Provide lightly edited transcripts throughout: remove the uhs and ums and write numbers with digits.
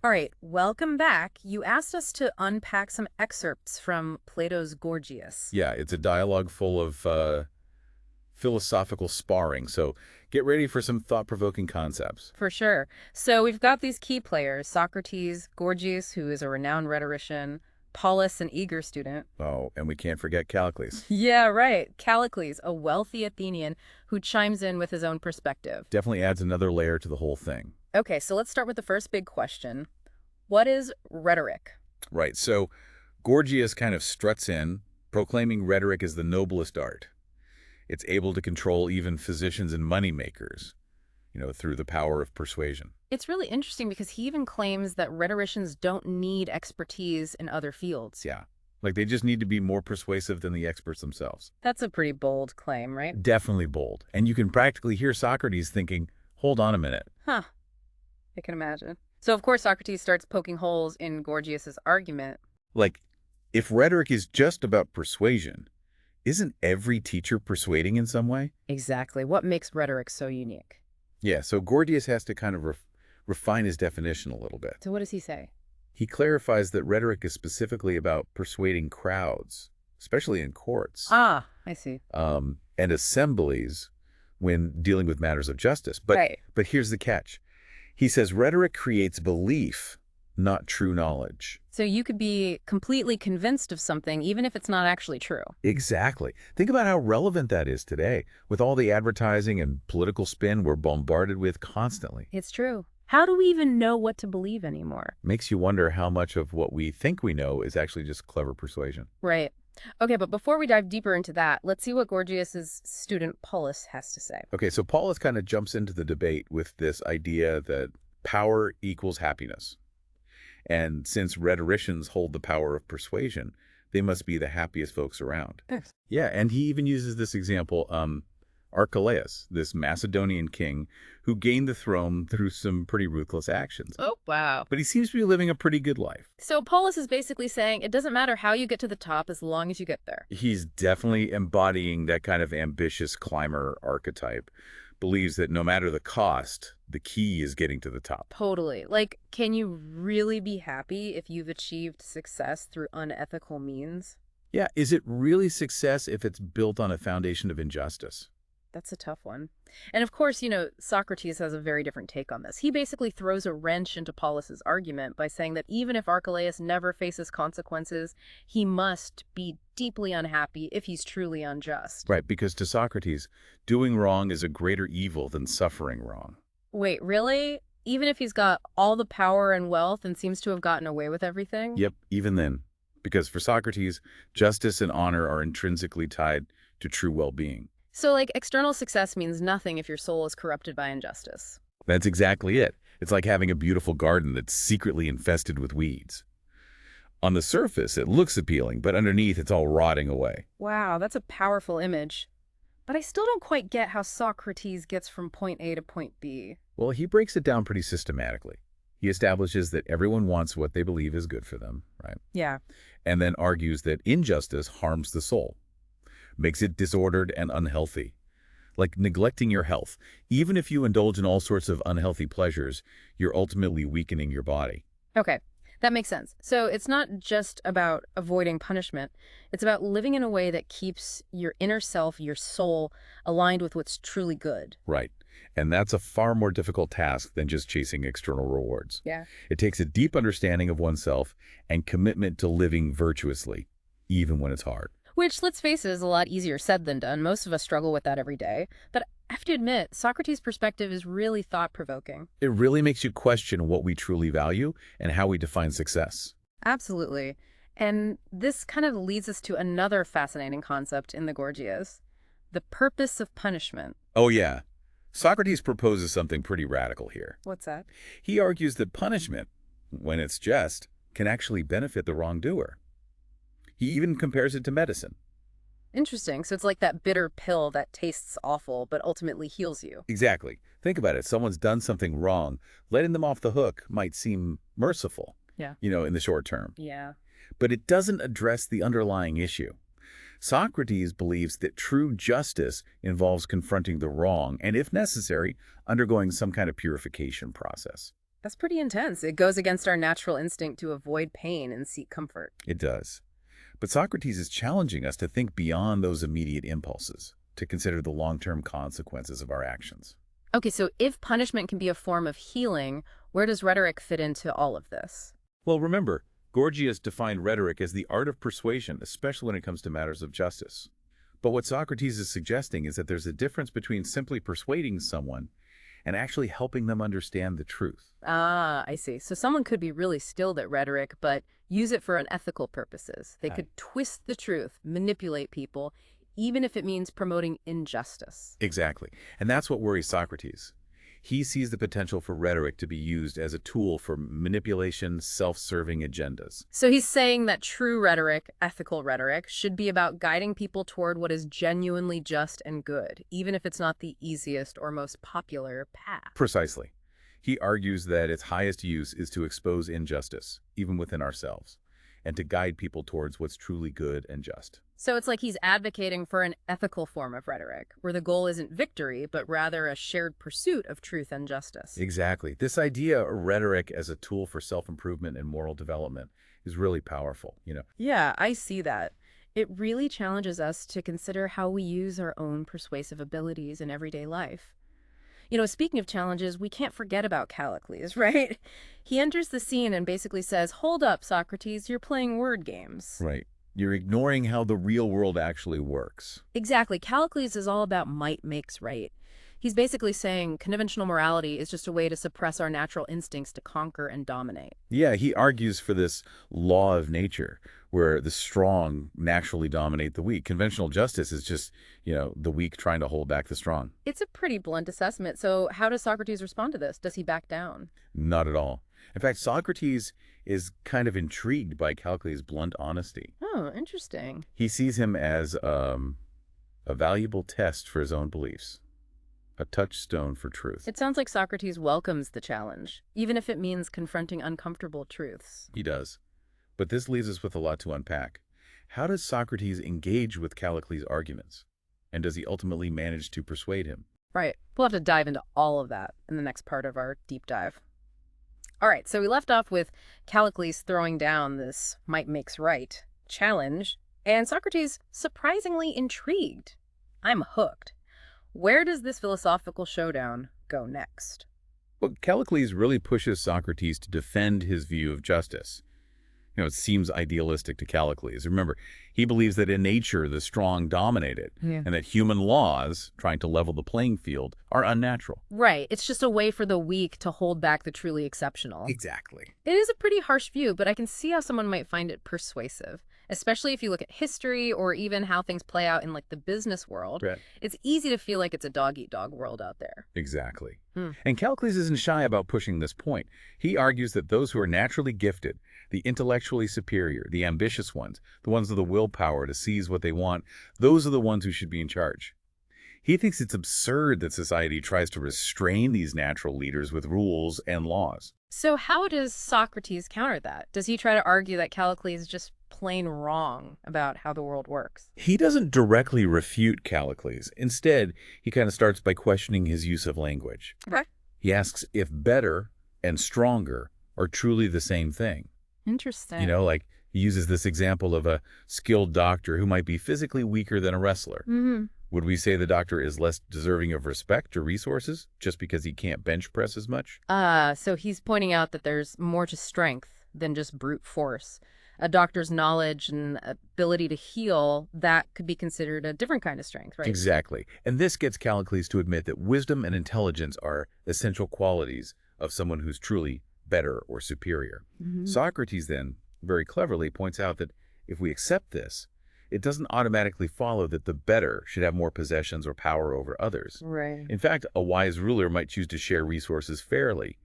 All right, welcome back. You asked us to unpack some excerpts from Plato's Gorgias. Yeah, it's a dialogue full of philosophical sparring, so get ready for some thought-provoking concepts. For sure. So we've got these key players, Socrates, Gorgias, who is a renowned rhetorician, Polus, an eager student. Oh, and we can't forget Callicles. Yeah, right. Callicles, a wealthy Athenian who chimes in with his own perspective. Definitely adds another layer to the whole thing. Okay, so let's start with the first big question. What is rhetoric? Right, so Gorgias kind of struts in, proclaiming rhetoric is the noblest art. It's able to control even physicians and moneymakers, through the power of persuasion. It's really interesting because he even claims that rhetoricians don't need expertise in other fields. Yeah, like they just need to be more persuasive than the experts themselves. That's a pretty bold claim, right? Definitely bold. And you can practically hear Socrates thinking, hold on a minute. Huh. I can imagine. So, of course, Socrates starts poking holes in Gorgias's argument. Like, if rhetoric is just about persuasion, isn't every teacher persuading in some way? Exactly. What makes rhetoric so unique? Yeah, so Gorgias has to kind of refine his definition a little bit. So what does he say? He clarifies that rhetoric is specifically about persuading crowds, especially in courts, Ah, I see. and assemblies when dealing with matters of justice. Right. But here's the catch. He says rhetoric creates belief, not true knowledge. So you could be completely convinced of something even if it's not actually true. Exactly. Think about how relevant that is today, with all the advertising and political spin we're bombarded with constantly. It's true. How do we even know what to believe anymore? Makes you wonder how much of what we think we know is actually just clever persuasion. Right. Okay, but before we dive deeper into that, let's see what Gorgias's student Polus has to say. Okay, so Paulus kind of jumps into the debate with this idea that power equals happiness. And since rhetoricians hold the power of persuasion, they must be the happiest folks around. Yes. Yeah, and he even uses this example, Archelaus, this Macedonian king who gained the throne through some pretty ruthless actions. Oh, wow. But he seems to be living a pretty good life. So Polus is basically saying it doesn't matter how you get to the top as long as you get there. He's definitely embodying that kind of ambitious climber archetype. Believes that no matter the cost, the key is getting to the top. Totally. Like, can you really be happy if you've achieved success through unethical means? Yeah, is it really success if it's built on a foundation of injustice? That's a tough one. And of course, Socrates has a very different take on this. He basically throws a wrench into Polus's argument by saying that even if Archelaus never faces consequences, he must be deeply unhappy if he's truly unjust. Right, because to Socrates, doing wrong is a greater evil than suffering wrong. Wait, really? Even if he's got all the power and wealth and seems to have gotten away with everything? Yep, even then. Because for Socrates, justice and honor are intrinsically tied to true well-being. So, like, external success means nothing if your soul is corrupted by injustice. That's exactly it. It's like having a beautiful garden that's secretly infested with weeds. On the surface, it looks appealing, but underneath, it's all rotting away. Wow, that's a powerful image. But I still don't quite get how Socrates gets from point A to point B. Well, he breaks it down pretty systematically. He establishes that everyone wants what they believe is good for them, right? Yeah. And then argues that injustice harms the soul, makes it disordered and unhealthy. Like neglecting your health. Even if you indulge in all sorts of unhealthy pleasures, you're ultimately weakening your body. Okay, that makes sense. So it's not just about avoiding punishment. It's about living in a way that keeps your inner self, your soul, aligned with what's truly good. Right. And that's a far more difficult task than just chasing external rewards. Yeah. It takes a deep understanding of oneself and commitment to living virtuously, even when it's hard. Which, let's face it, is a lot easier said than done. Most of us struggle with that every day. But I have to admit, Socrates' perspective is really thought-provoking. It really makes you question what we truly value and how we define success. Absolutely. And this kind of leads us to another fascinating concept in the Gorgias, the purpose of punishment. Oh, yeah. Socrates proposes something pretty radical here. What's that? He argues that punishment, when it's just, can actually benefit the wrongdoer. He even compares it to medicine. Interesting. So it's like that bitter pill that tastes awful but ultimately heals you. Exactly. Think about it. Someone's done something wrong. Letting them off the hook might seem merciful, Yeah. in the short term. Yeah. But it doesn't address the underlying issue. Socrates believes that true justice involves confronting the wrong and, if necessary, undergoing some kind of purification process. That's pretty intense. It goes against our natural instinct to avoid pain and seek comfort. It does. But Socrates is challenging us to think beyond those immediate impulses, to consider the long-term consequences of our actions. Okay, so if punishment can be a form of healing, where does rhetoric fit into all of this? Well, remember, Gorgias defined rhetoric as the art of persuasion, especially when it comes to matters of justice. But what Socrates is suggesting is that there's a difference between simply persuading someone and actually helping them understand the truth. Ah, I see. So someone could be really skilled at rhetoric, but use it for unethical purposes. They could twist the truth, manipulate people, even if it means promoting injustice. Exactly. And that's what worries Socrates. He sees the potential for rhetoric to be used as a tool for manipulation, self-serving agendas. So he's saying that true rhetoric, ethical rhetoric, should be about guiding people toward what is genuinely just and good, even if it's not the easiest or most popular path. Precisely. He argues that its highest use is to expose injustice, even within ourselves, and to guide people towards what's truly good and just. So it's like he's advocating for an ethical form of rhetoric, where the goal isn't victory, but rather a shared pursuit of truth and justice. Exactly. This idea of rhetoric as a tool for self-improvement and moral development is really powerful. Yeah, I see that. It really challenges us to consider how we use our own persuasive abilities in everyday life. Speaking of challenges, we can't forget about Callicles, right? He enters the scene and basically says, "Hold up, Socrates, you're playing word games." Right. You're ignoring how the real world actually works. Exactly. Callicles is all about might makes right. He's basically saying conventional morality is just a way to suppress our natural instincts to conquer and dominate. Yeah, he argues for this law of nature where the strong naturally dominate the weak. Conventional justice is just the weak trying to hold back the strong. It's a pretty blunt assessment. So how does Socrates respond to this? Does he back down? Not at all. In fact, Socrates is kind of intrigued by Callicles' blunt honesty. Oh, interesting. He sees him as a valuable test for his own beliefs, a touchstone for truth. It sounds like Socrates welcomes the challenge, even if it means confronting uncomfortable truths. He does. But this leaves us with a lot to unpack. How does Socrates engage with Callicles' arguments? And does he ultimately manage to persuade him? Right. We'll have to dive into all of that in the next part of our deep dive. All right, so we left off with Callicles throwing down this might makes right challenge, and Socrates surprisingly intrigued. I'm hooked. Where does this philosophical showdown go next? Well, Callicles really pushes Socrates to defend his view of justice. It seems idealistic to Callicles. Remember, he believes that in nature, the strong dominate it, Yeah. and that human laws, trying to level the playing field, are unnatural. Right, it's just a way for the weak to hold back the truly exceptional. Exactly. It is a pretty harsh view, but I can see how someone might find it persuasive, especially if you look at history or even how things play out in the business world. Right. It's easy to feel like it's a dog-eat-dog world out there. Exactly. Hmm. And Callicles isn't shy about pushing this point. He argues that those who are naturally gifted, the intellectually superior, the ambitious ones, the ones with the willpower to seize what they want, those are the ones who should be in charge. He thinks it's absurd that society tries to restrain these natural leaders with rules and laws. So how does Socrates counter that? Does he try to argue that Callicles is just plain wrong about how the world works? He doesn't directly refute Callicles. Instead, he kind of starts by questioning his use of language. Okay. He asks if better and stronger are truly the same thing. Interesting. He uses this example of a skilled doctor who might be physically weaker than a wrestler. Mm-hmm. Would we say the doctor is less deserving of respect or resources just because he can't bench press as much? So he's pointing out that there's more to strength than just brute force. A doctor's knowledge and ability to heal, that could be considered a different kind of strength, right? Exactly. And this gets Callicles to admit that wisdom and intelligence are essential qualities of someone who's truly better or superior. Mm-hmm. Socrates then, very cleverly, points out that if we accept this, it doesn't automatically follow that the better should have more possessions or power over others. Right. In fact, a wise ruler might choose to share resources fairly,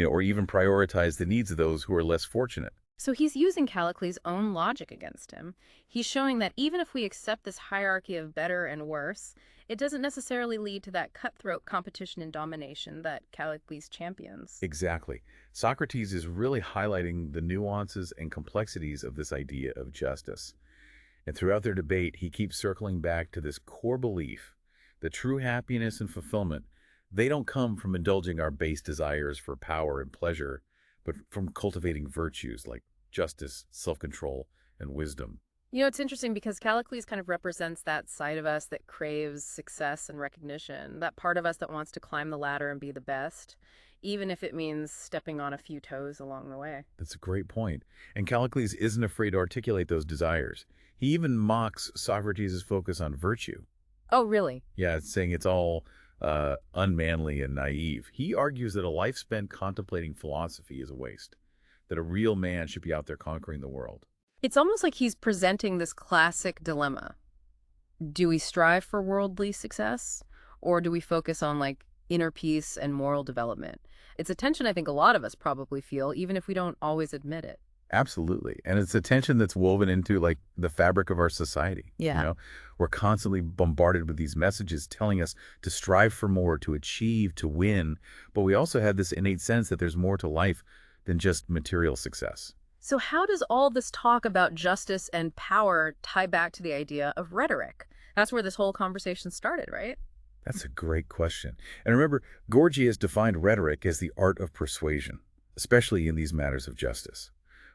or even prioritize the needs of those who are less fortunate. So he's using Callicles' own logic against him. He's showing that even if we accept this hierarchy of better and worse, it doesn't necessarily lead to that cutthroat competition and domination that Callicles champions. Exactly. Socrates is really highlighting the nuances and complexities of this idea of justice. And throughout their debate, he keeps circling back to this core belief that true happiness and fulfillment They don't come from indulging our base desires for power and pleasure, but from cultivating virtues like justice, self-control, and wisdom. It's interesting because Callicles kind of represents that side of us that craves success and recognition, that part of us that wants to climb the ladder and be the best, even if it means stepping on a few toes along the way. That's a great point. And Callicles isn't afraid to articulate those desires. He even mocks Socrates' focus on virtue. Oh, really? Yeah, saying it's all unmanly and naive. He argues that a life spent contemplating philosophy is a waste, that a real man should be out there conquering the world. It's almost like he's presenting this classic dilemma. Do we strive for worldly success, or do we focus on like inner peace and moral development? It's a tension I think a lot of us probably feel, even if we don't always admit it. Absolutely. And it's a tension that's woven into like the fabric of our society. Yeah. We're constantly bombarded with these messages telling us to strive for more, to achieve, to win. But we also have this innate sense that there's more to life than just material success. So how does all this talk about justice and power tie back to the idea of rhetoric? That's where this whole conversation started, right? That's a great question. And remember, Gorgias defined rhetoric as the art of persuasion, especially in these matters of justice.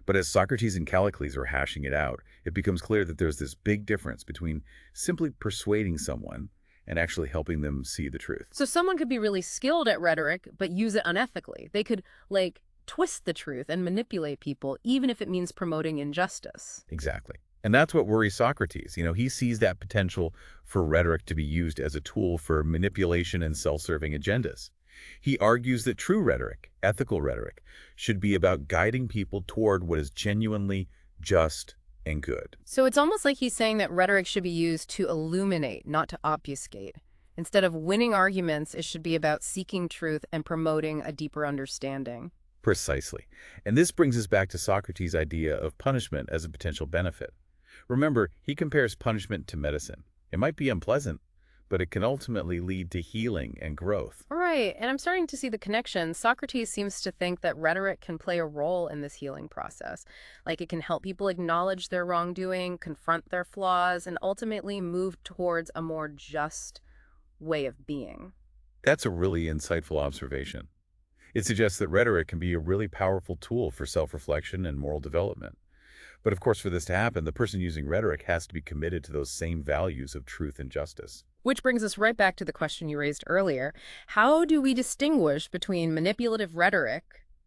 But as Socrates and Callicles are hashing it out, it becomes clear that there's this big difference between simply persuading someone and actually helping them see the truth. So someone could be really skilled at rhetoric, but use it unethically. They could, like, twist the truth and manipulate people, even if it means promoting injustice. Exactly. And that's what worries Socrates. He sees that potential for rhetoric to be used as a tool for manipulation and self-serving agendas. He argues that true rhetoric, ethical rhetoric, should be about guiding people toward what is genuinely just and good. So it's almost like he's saying that rhetoric should be used to illuminate, not to obfuscate. Instead of winning arguments, it should be about seeking truth and promoting a deeper understanding. Precisely. And this brings us back to Socrates' idea of punishment as a potential benefit. Remember, he compares punishment to medicine. It might be unpleasant, but it can ultimately lead to healing and growth. Right, and I'm starting to see the connection. Socrates seems to think that rhetoric can play a role in this healing process. Like it can help people acknowledge their wrongdoing, confront their flaws, and ultimately move towards a more just way of being. That's a really insightful observation. It suggests that rhetoric can be a really powerful tool for self-reflection and moral development. But of course, for this to happen, the person using rhetoric has to be committed to those same values of truth and justice. Which brings us right back to the question you raised earlier. How do we distinguish between manipulative rhetoric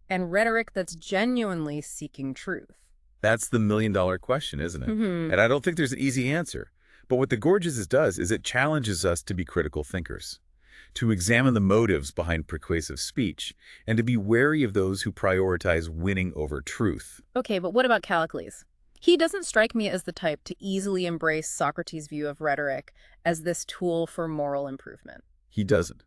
and rhetoric that's genuinely seeking truth? That's the million-dollar question, isn't it? Mm-hmm. And I don't think there's an easy answer. But what the Gorgias does is it challenges us to be critical thinkers, to examine the motives behind persuasive speech, and to be wary of those who prioritize winning over truth. Okay, but what about Callicles? He doesn't strike me as the type to easily embrace Socrates' view of rhetoric as this tool for moral improvement. He doesn't.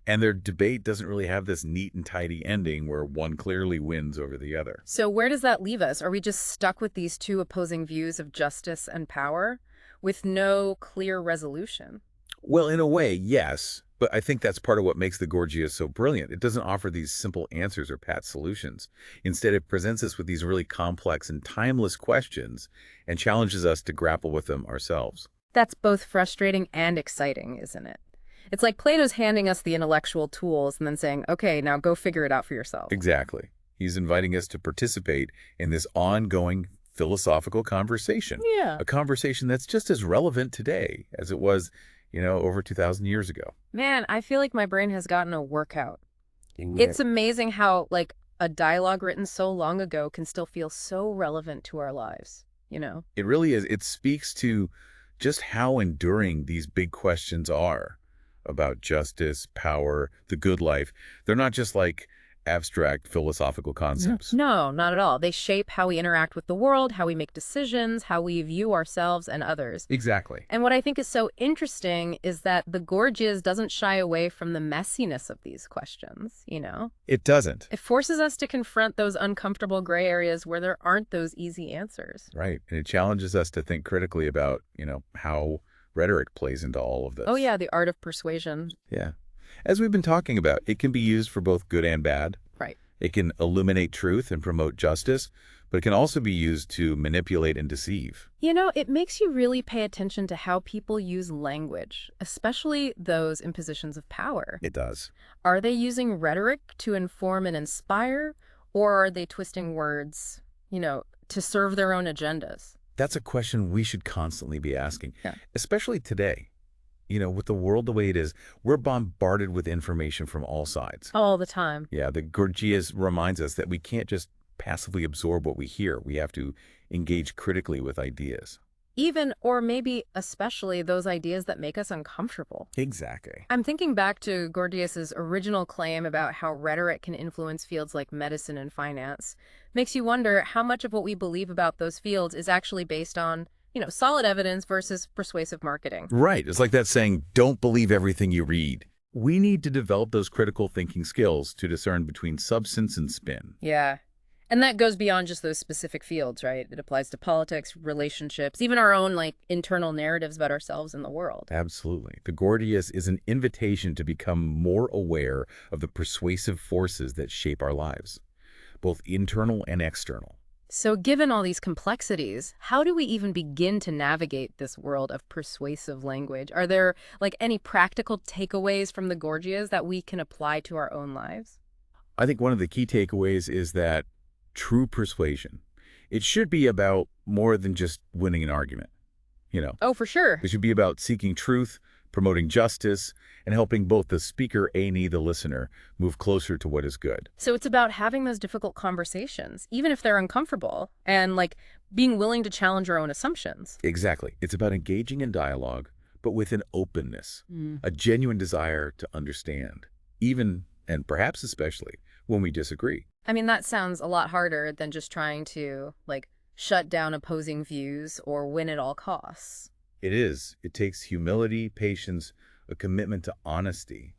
And their debate doesn't really have this neat and tidy ending where one clearly wins over the other. So where does that leave us? Are we just stuck with these two opposing views of justice and power with no clear resolution? Well, in a way, yes. But I think that's part of what makes the Gorgias so brilliant. It doesn't offer these simple answers or pat solutions. Instead, it presents us with these really complex and timeless questions and challenges us to grapple with them ourselves. That's both frustrating and exciting, isn't it? It's like Plato's handing us the intellectual tools and then saying, okay, now go figure it out for yourself. Exactly. He's inviting us to participate in this ongoing philosophical conversation. Yeah. A conversation that's just as relevant today as it was over 2,000 years ago. Man, I feel like my brain has gotten a workout. It's amazing how, like, a dialogue written so long ago can still feel so relevant to our lives, It really is. It speaks to just how enduring these big questions are about justice, power, the good life. They're not just like abstract philosophical concepts. No, not at all. They shape how we interact with the world, how we make decisions, how we view ourselves and others. Exactly. And what I think is so interesting is that the Gorgias doesn't shy away from the messiness of these questions, It doesn't. It forces us to confront those uncomfortable gray areas where there aren't those easy answers. Right. And it challenges us to think critically about, how rhetoric plays into all of this. Oh, yeah, the art of persuasion. Yeah. As we've been talking about, it can be used for both good and bad. Right. It can illuminate truth and promote justice, but it can also be used to manipulate and deceive. It makes you really pay attention to how people use language, especially those in positions of power. It does. Are they using rhetoric to inform and inspire, or are they twisting words, to serve their own agendas? That's a question we should constantly be asking, Yeah. especially today. With the world the way it is, we're bombarded with information from all sides. All the time. Yeah, the Gorgias reminds us that we can't just passively absorb what we hear. We have to engage critically with ideas. Even, or maybe especially, those ideas that make us uncomfortable. Exactly. I'm thinking back to Gorgias's original claim about how rhetoric can influence fields like medicine and finance. Makes you wonder how much of what we believe about those fields is actually based on, solid evidence versus persuasive marketing. Right. It's like that saying, don't believe everything you read. We need to develop those critical thinking skills to discern between substance and spin. Yeah. And that goes beyond just those specific fields, right? It applies to politics, relationships, even our own, internal narratives about ourselves and the world. Absolutely. The Gorgias is an invitation to become more aware of the persuasive forces that shape our lives, both internal and external. So given all these complexities, how do we even begin to navigate this world of persuasive language? Are there, any practical takeaways from the Gorgias that we can apply to our own lives? I think one of the key takeaways is that true persuasion, it should be about more than just winning an argument. Oh, for sure. It should be about seeking truth, promoting justice, and helping both the speaker and the listener move closer to what is good. So it's about having those difficult conversations, even if they're uncomfortable, and being willing to challenge our own assumptions. Exactly. It's about engaging in dialogue, but with an openness, Mm. a genuine desire to understand, even and perhaps especially when we disagree. I mean, that sounds a lot harder than just trying to, shut down opposing views or win at all costs. It is. It takes humility, patience, a commitment to honesty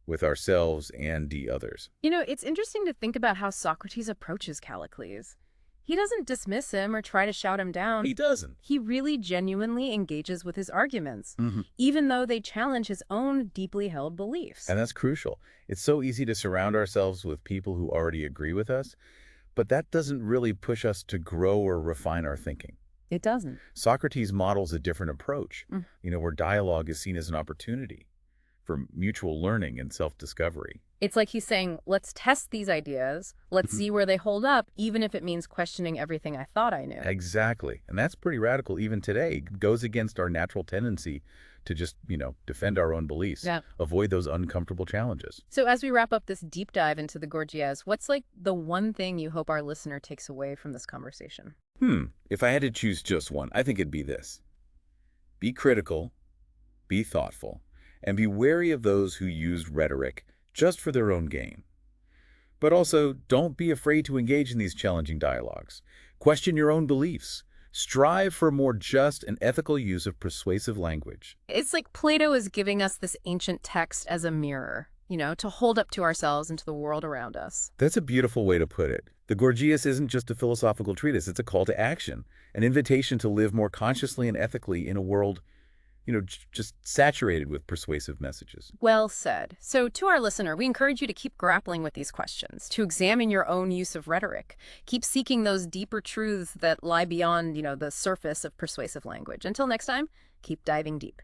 with ourselves and the others. It's interesting to think about how Socrates approaches Callicles. He doesn't dismiss him or try to shout him down. He doesn't. He really genuinely engages with his arguments, Mhm. even though they challenge his own deeply held beliefs. And that's crucial. It's so easy to surround ourselves with people who already agree with us, but that doesn't really push us to grow or refine our thinking. It doesn't. Socrates models a different approach, Mm. where dialogue is seen as an opportunity for mutual learning and self-discovery. It's like he's saying, let's test these ideas, let's see where they hold up, even if it means questioning everything I thought I knew. Exactly. And that's pretty radical even today. It goes against our natural tendency to just, defend our own beliefs, Yeah. avoid those uncomfortable challenges. So as we wrap up this deep dive into the Gorgias, what's the one thing you hope our listener takes away from this conversation? If I had to choose just one, I think it'd be this. Be critical, be thoughtful, and be wary of those who use rhetoric just for their own gain. But also, don't be afraid to engage in these challenging dialogues. Question your own beliefs. Strive for more just and ethical use of persuasive language. It's like Plato is giving us this ancient text as a mirror, to hold up to ourselves and to the world around us. That's a beautiful way to put it. The Gorgias isn't just a philosophical treatise, it's a call to action, an invitation to live more consciously and ethically in a world, just saturated with persuasive messages. Well said. So to our listener, we encourage you to keep grappling with these questions, to examine your own use of rhetoric. Keep seeking those deeper truths that lie beyond, the surface of persuasive language. Until next time, keep diving deep.